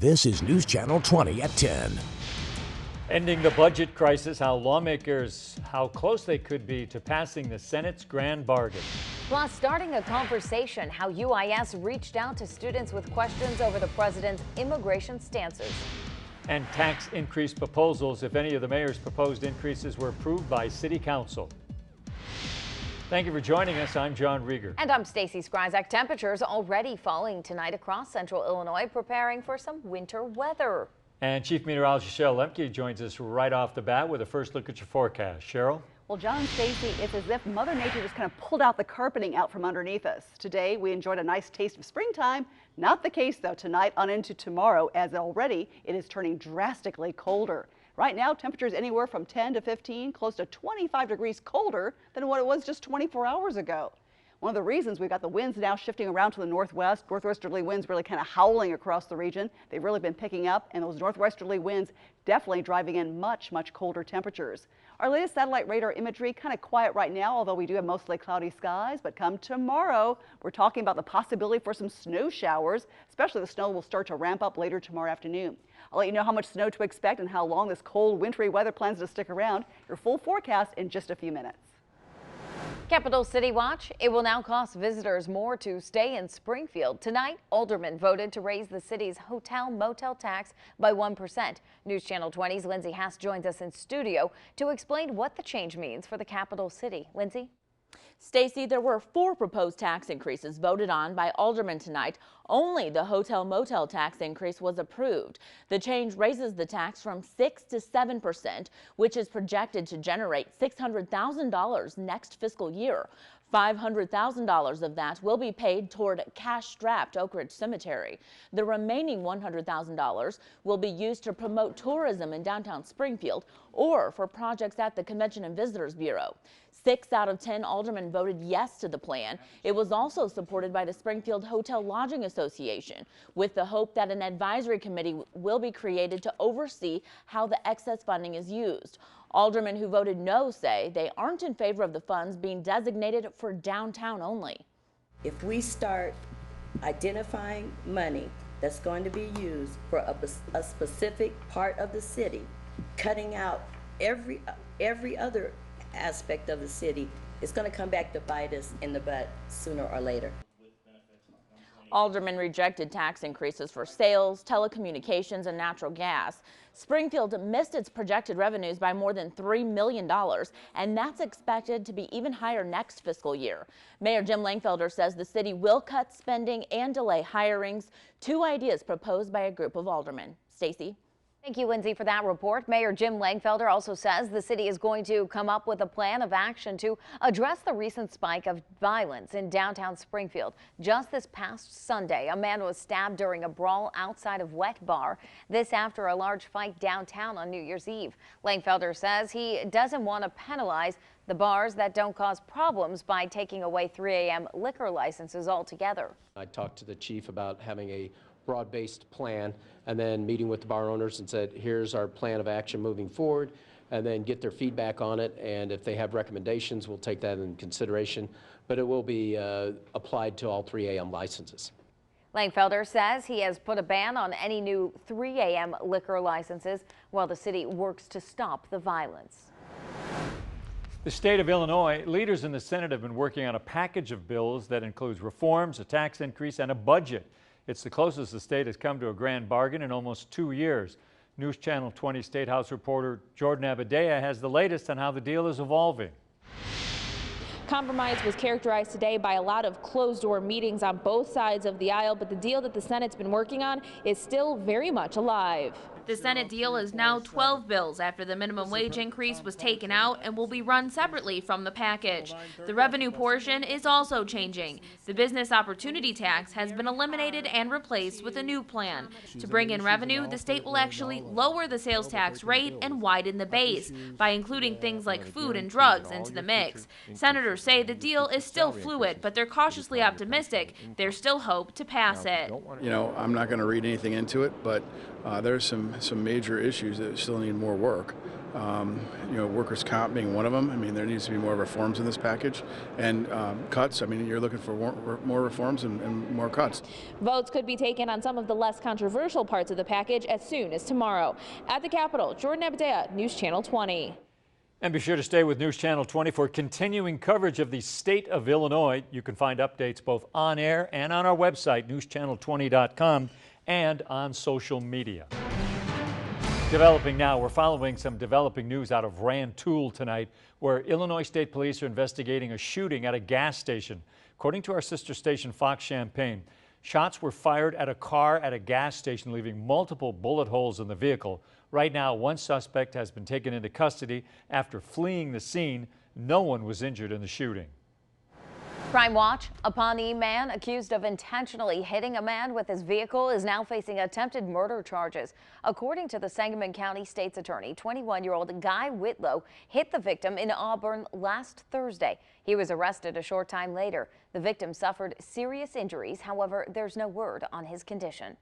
This is News Channel 20 at 10. Ending the budget crisis, how close they could be to passing the Senate's grand bargain. Plus, starting a conversation, how UIS reached out to students with questions over the president's immigration stances. And tax increase proposals if any of the mayor's proposed increases were approved by City Council. Thank you for joining us. I'm John Rieger. And I'm Stacy Skryzak. Temperatures already falling tonight across central Illinois, preparing for some winter weather. And Chief Meteorologist Cheryl Lemke joins us right off the bat with a first look at your forecast. Cheryl? Well, John, Stacy, it's as if Mother Nature just kind of pulled out the carpeting out from underneath us. Today, we enjoyed a nice taste of springtime. Not the case, though, tonight on into tomorrow, as already it is turning drastically colder. Right now, temperatures anywhere from 10 to 15, close to 25 degrees colder than what it was just 24 hours ago. One of the reasons we've got the winds now shifting around to the northwest, northwesterly winds really kind of howling across the region. They've really been picking up, and those northwesterly winds definitely driving in much colder temperatures. Our latest satellite radar imagery kind of quiet right now, although we do have mostly cloudy skies. But come tomorrow, we're talking about the possibility for some snow showers, especially the snow will start to ramp up later tomorrow afternoon. I'll let you know how much snow to expect and how long this cold, wintry weather plans to stick around. Your full forecast in just a few minutes. Capital City Watch. It will now cost visitors more to stay in Springfield. Tonight, aldermen voted to raise the city's hotel-motel tax by 1%. News Channel 20's Lindsay Haas joins us in studio to explain what the change means for the capital city. Lindsay? Stacy, there were 4 proposed tax increases voted on by aldermen tonight. Only the hotel-motel tax increase was approved. The change raises the tax from 6 to 7%, which is projected to generate $600,000 next fiscal year. $500,000 of that will be paid toward cash-strapped Oak Ridge Cemetery. The remaining $100,000 will be used to promote tourism in downtown Springfield or for projects at the Convention and Visitors Bureau. 6 out of 10 aldermen voted yes to the plan. It was also supported by the Springfield Hotel Lodging Association, with the hope that an advisory committee will be created to oversee how the excess funding is used. Aldermen who voted no say they aren't in favor of the funds being designated for downtown only. If we start identifying money that's going to be used for a specific part of the city, cutting out every other aspect of the city, it's going to come back to bite us in the butt sooner or later. Aldermen rejected tax increases for sales, telecommunications, and natural gas. Springfield missed its projected revenues by more than $3 million, and that's expected to be even higher next fiscal year. Mayor Jim Langfelder says the city will cut spending and delay hirings, 2 ideas proposed by a group of aldermen. Stacy? Thank you, Lindsay, for that report. Mayor Jim Langfelder also says the city is going to come up with a plan of action to address the recent spike of violence in downtown Springfield. Just this past Sunday, a man was stabbed during a brawl outside of Wet Bar. This after a large fight downtown on New Year's Eve. Langfelder says he doesn't want to penalize the bars that don't cause problems by taking away 3 a.m. liquor licenses altogether. I talked to the chief about having a broad-based plan and then meeting with the bar owners and said, here's our plan of action moving forward, and then get their feedback on it, and if they have recommendations, we'll take that into consideration, but it will be applied to all 3 a.m. licenses. Langfelder says he has put a ban on any new 3 a.m. liquor licenses while the city works to stop the violence. The state of Illinois, leaders in the Senate have been working on a package of bills that includes reforms, a tax increase, and a budget. It's the closest the state has come to a grand bargain in almost 2 years. News Channel 20 State House reporter Jordan Abadea has the latest on how the deal is evolving. Compromise was characterized today by a lot of closed-door meetings on both sides of the aisle, but the deal that the Senate's been working on is still very much alive. The Senate deal is now 12 bills after the minimum wage increase was taken out and will be run separately from the package. The revenue portion is also changing. The business opportunity tax has been eliminated and replaced with a new plan. To bring in revenue, the state will actually lower the sales tax rate and widen the base by including things like food and drugs into the mix. Senators say the deal is still fluid, but they're cautiously optimistic there's still hope to pass it. You know, I'm not going to read anything into it, but there's some major issues that still need more work. workers' comp being one of them. I mean, there needs to be more reforms in this package, and cuts. I mean, you're looking for more reforms and more cuts. Votes could be taken on some of the less controversial parts of the package as soon as tomorrow. At the Capitol, Jordan Abadea, News Channel 20. And be sure to stay with News Channel 20 for continuing coverage of the state of Illinois. You can find updates both on air and on our website, newschannel20.com, and on social media. Developing now, we're following some developing news out of Rantoul tonight, where Illinois State Police are investigating a shooting at a gas station. According to our sister station, Fox Champaign, shots were fired at a car at a gas station, leaving multiple bullet holes in the vehicle. Right now, one suspect has been taken into custody after fleeing the scene. No one was injured in the shooting. Crime Watch. A Pawnee man accused of intentionally hitting a man with his vehicle is now facing attempted murder charges. According to the Sangamon County State's Attorney, 21-year-old Guy Whitlow hit the victim in Auburn last Thursday. He was arrested a short time later. The victim suffered serious injuries. However, there's no word on his condition.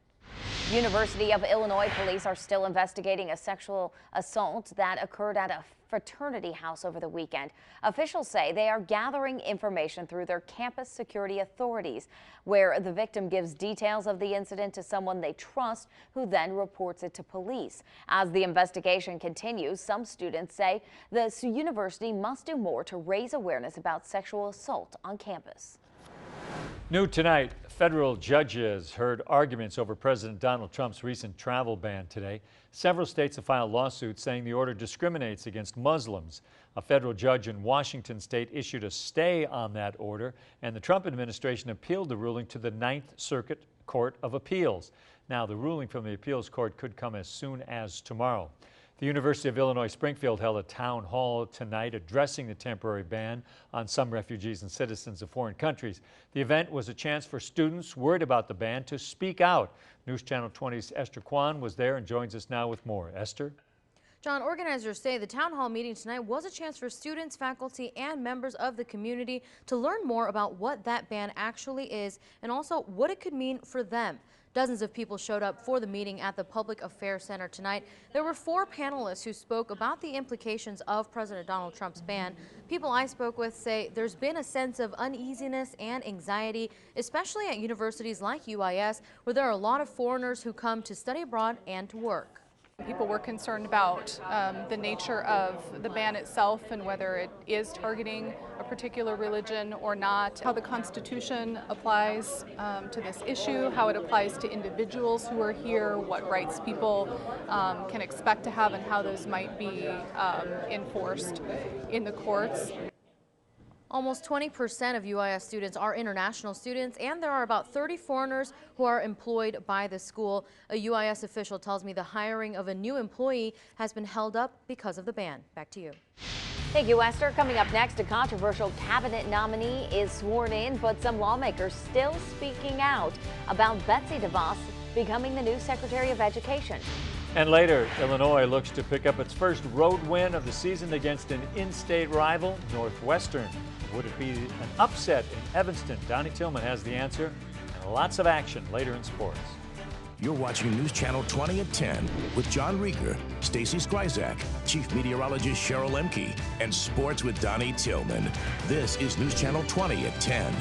University of Illinois police are still investigating a sexual assault that occurred at a fraternity house over the weekend. Officials say they are gathering information through their campus security authorities, where the victim gives details of the incident to someone they trust, who then reports it to police. As the investigation continues, some students say the university must do more to raise awareness about sexual assault on campus. New tonight, federal judges heard arguments over President Donald Trump's recent travel ban today. Several states have filed lawsuits saying the order discriminates against Muslims. A federal judge in Washington state issued a stay on that order, and the Trump administration appealed the ruling to the Ninth Circuit Court of Appeals. Now, the ruling from the appeals court could come as soon as tomorrow. The University of Illinois Springfield held a town hall tonight addressing the temporary ban on some refugees and citizens of foreign countries. The event was a chance for students worried about the ban to speak out. News Channel 20's Esther Kwan was there and joins us now with more. Esther? John, organizers say the town hall meeting tonight was a chance for students, faculty, and members of the community to learn more about what that ban actually is and also what it could mean for them. Dozens of people showed up for the meeting at the Public Affairs Center tonight. There were 4 panelists who spoke about the implications of President Donald Trump's ban. People I spoke with say there's been a sense of uneasiness and anxiety, especially at universities like UIS, where there are a lot of foreigners who come to study abroad and to work. People were concerned about the nature of the ban itself and whether it is targeting a particular religion or not, how the Constitution applies to this issue, how it applies to individuals who are here, what rights people can expect to have, and how those might be enforced in the courts. Almost 20% of UIS students are international students, and there are about 30 foreigners who are employed by the school. A UIS official tells me the hiring of a new employee has been held up because of the ban. Back to you. Thank you, Esther. Coming up next, a controversial cabinet nominee is sworn in, but some lawmakers still speaking out about Betsy DeVos becoming the new Secretary of Education. And later, Illinois looks to pick up its first road win of the season against an in-state rival, Northwestern. Would it be an upset in Evanston? Donnie Tillman has the answer, and lots of action later in sports. You're watching News Channel 20 at 10 with John Rieger, Stacy Skryzak, Chief Meteorologist Cheryl Lemke, and Sports with Donnie Tillman. This is News Channel 20 at 10.